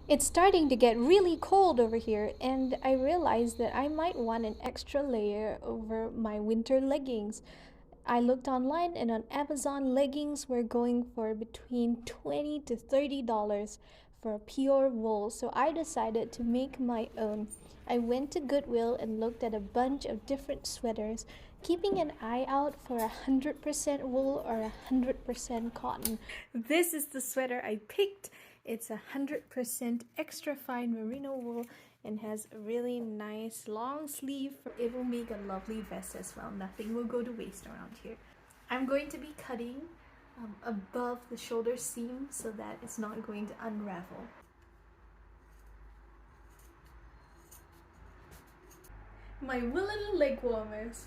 It's starting to get really cold over here, and I realized that I might want an extra layer over my winter leggings. I looked online, and on Amazon, leggings were going for between $20 to $30 for pure wool, so I decided to make my own. I went to Goodwill and looked at a bunch of different sweaters, keeping an eye out for 100% wool or 100% cotton. This is the sweater I picked. It's 100% extra fine merino wool and has a really nice long sleeve. It will make a lovely vest as well. Nothing will go to waste around here. I'm going to be cutting above the shoulder seam so that it's not going to unravel. My woolen leg warmers.